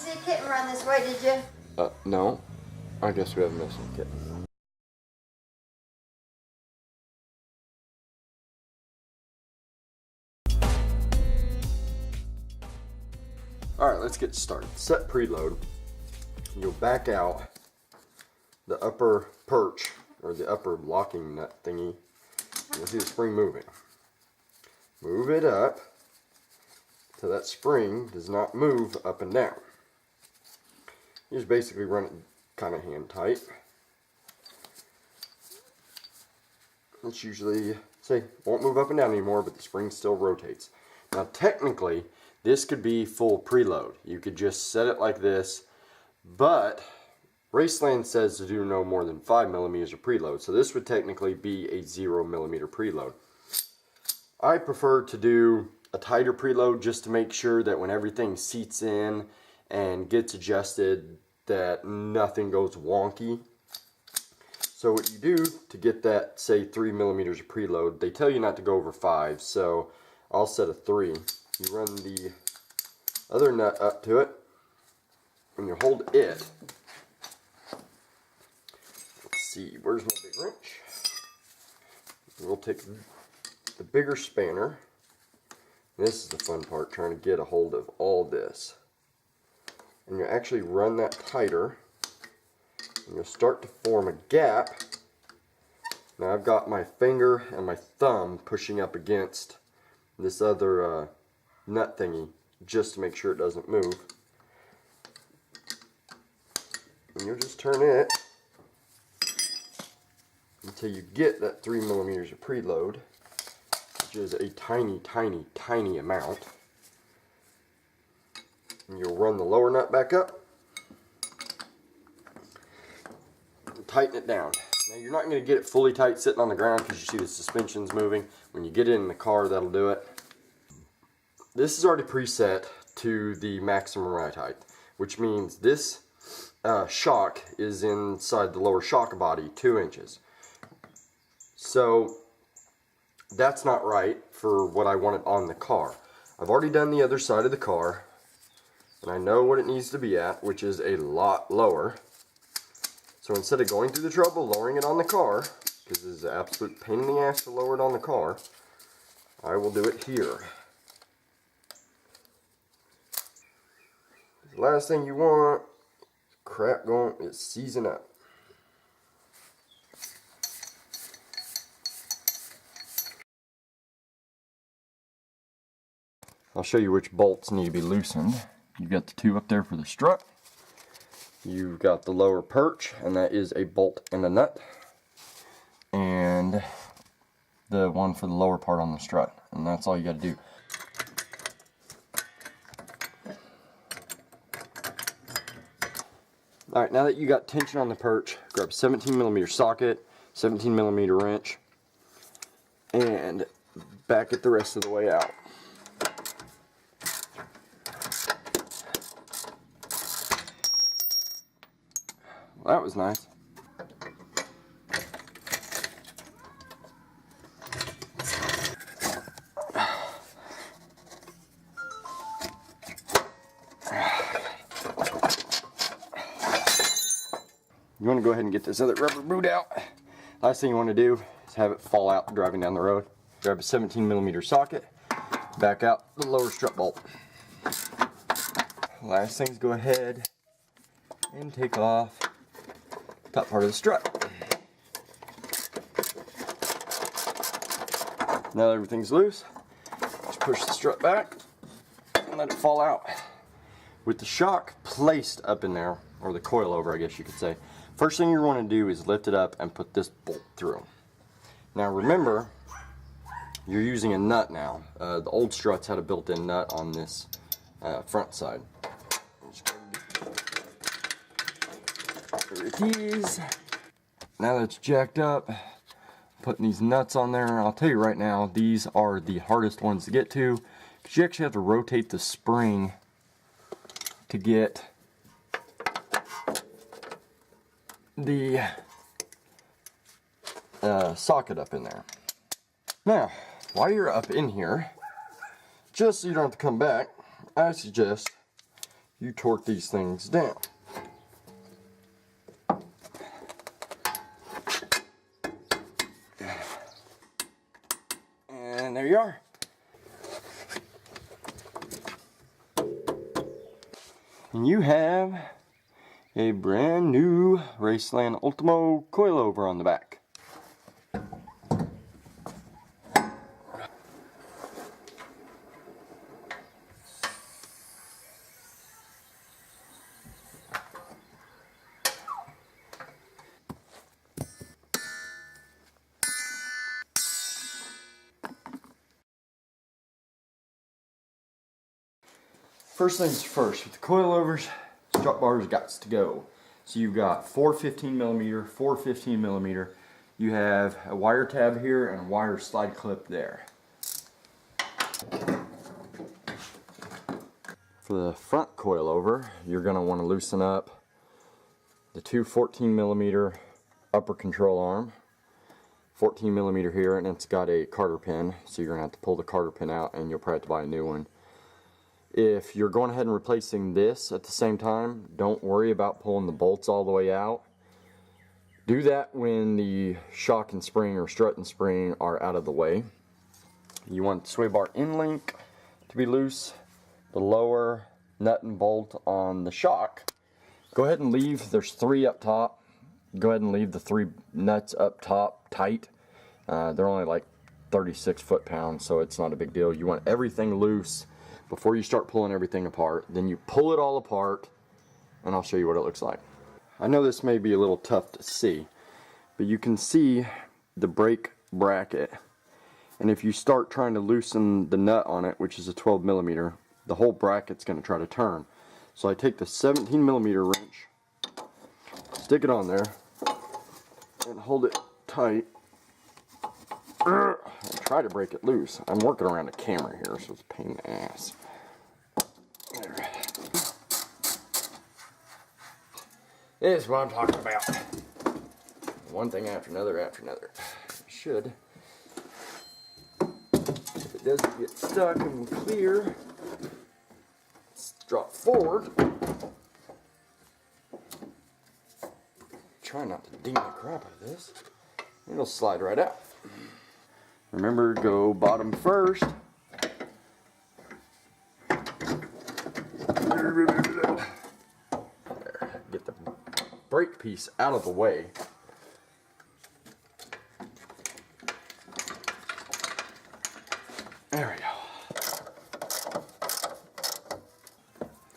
see a kitten run this way, did you? No. I guess we have a missing kitten. Alright, let's get started. Set preload. You'll back out the upper perch, or the upper locking nut thingy. You'll see the spring moving. Move it up so that spring does not move up and down. You just basically run it kind of hand tight. It's usually, say, won't move up and down anymore, but the spring still rotates. Now technically, this could be full preload. You could just set it like this, but Raceland says to do no more than 5 millimeters of preload, so this would technically be a 0 millimeter preload. I prefer to do a tighter preload just to make sure that when everything seats in and gets adjusted that nothing goes wonky. So what you do to get that, say, 3 millimeters of preload, they tell you not to go over 5, so I'll set a 3. You run the other nut up to it, and you hold it. Let's see, where's my big wrench? We'll take the bigger spanner. This is the fun part, trying to get a hold of all this. And you actually run that tighter, and you'll start to form a gap. Now I've got my finger and my thumb pushing up against this other nut thingy just to make sure it doesn't move. And you'll just turn it until you get that 3 millimeters of preload, which is a tiny, tiny, tiny amount. And you'll run the lower nut back up and tighten it down. Now you're not going to get it fully tight sitting on the ground because you see the suspension's moving. When you get it in the car, that'll do it. This is already preset to the maximum ride height, which means this shock is inside the lower shock body 2 inches. So that's not right for what I wanted on the car. I've already done the other side of the car, and I know what it needs to be at, which is a lot lower. So instead of going through the trouble lowering it on the car, because this is an absolute pain in the ass to lower it on the car, I will do it here. The last thing you want is crap going, it's seizing up. I'll show you which bolts need to be loosened. You've got the 2 up there for the strut. You've got the lower perch, and that is a bolt and a nut. And the one for the lower part on the strut. And that's all you got to do. Alright, now that you got tension on the perch, grab a 17 millimeter socket, 17 millimeter wrench, and back it the rest of the way out. Well, that was nice. You want to go ahead and get this other rubber boot out. Last thing you want to do is have it fall out driving down the road. Grab a 17 millimeter socket, back out the lower strut bolt. Last thing is go ahead and take off the top part of the strut. Now that everything's loose, just push the strut back and let it fall out. With the shock placed up in there, or the coilover I guess you could say, first thing you want to do is lift it up and put this bolt through. Now remember, you're using a nut now. The old struts had a built-in nut on this front side. There it is. Now that it's jacked up, putting these nuts on there, I'll tell you right now, these are the hardest ones to get to, because you actually have to rotate the spring to get the socket up in there. Now, while you're up in here, just so you don't have to come back, I suggest you torque these things down. And there you are. And you have a brand new Raceland Ultimo Coilover on the back. First things first, with the coilovers, strut bars got to go. So you've got 4 15mm, 4 15mm. You have a wire tab here and a wire slide clip there. For the front coilover, you're going to want to loosen up the two 14mm upper control arm, 14mm here, and it's got a carter pin, so you're going to have to pull the carter pin out and you'll probably have to buy a new one. If you're going ahead and replacing this at the same time, don't worry about pulling the bolts all the way out. Do that when the shock and spring or strut and spring are out of the way. You want the sway bar end link to be loose, the lower nut and bolt on the shock. Go ahead and leave, there's 3 up top. Go ahead and leave the 3 nuts up top tight. They're only like 36 foot-pounds, so it's not a big deal. You want everything loose before you start pulling everything apart. Then you pull it all apart, and I'll show you what it looks like. I know this may be a little tough to see, but you can see the brake bracket, and if you start trying to loosen the nut on it, which is a 12mm, the whole bracket's going to try to turn. So I take the 17mm wrench, stick it on there, and hold it tight, and try to break it loose. I'm working around a camera here, so it's a pain in the ass. There. This is what I'm talking about. One thing after another after another. Should. If it doesn't get stuck and clear, let's drop forward. Try not to ding the crap out of this. It'll slide right out. Remember, go bottom first. There. Get the brake piece out of the way. There we go.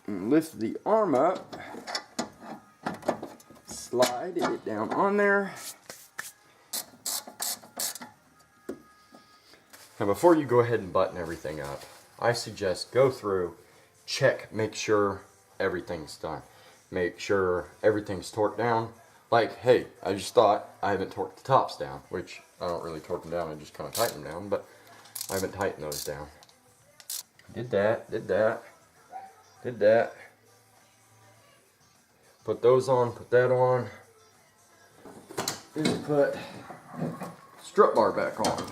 And lift the arm up. Slide it down on there. Now before you go ahead and button everything up, I suggest go through, check, make sure everything's done. Make sure everything's torqued down. Like, hey, I just thought I haven't torqued the tops down, which I don't really torque them down, I just kind of tighten them down, but I haven't tightened those down. Did that, did that, did that. Put those on, put that on. Then put strut bar back on.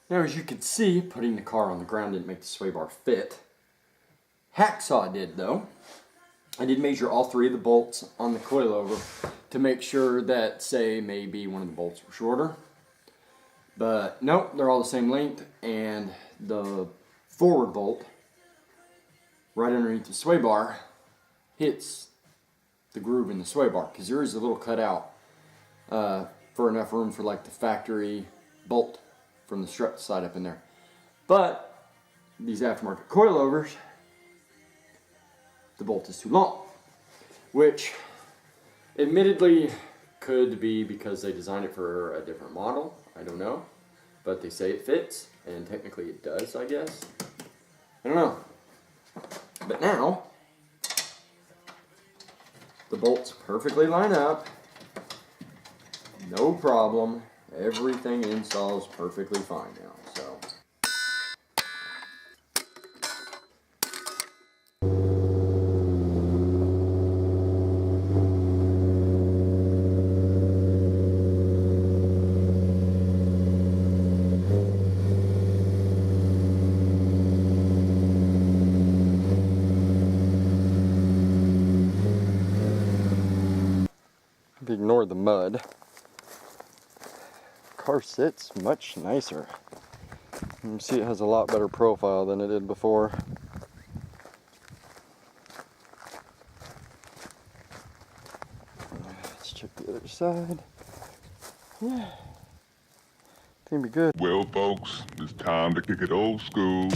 Now, as you can see, putting the car on the ground didn't make the sway bar fit. Hacksaw did, though. I did measure all 3 of the bolts on the coilover to make sure that, say, maybe one of the bolts were shorter. But nope, they're all the same length, and the forward bolt right underneath the sway bar hits the groove in the sway bar, because there is a little cutout for enough room for like the factory bolt from the strut side up in there. But these aftermarket coilovers, the bolt is too long, which admittedly could be because they designed it for a different model. I don't know, but they say it fits, and technically it does, I guess. I don't know. But now the bolts perfectly line up, no problem. Everything installs perfectly fine now, so. ignore the mud. Car sits much nicer. You can see it has a lot better profile than it did before. Let's check the other side. Yeah, it's gonna be good. Well, folks, it's time to kick it old school.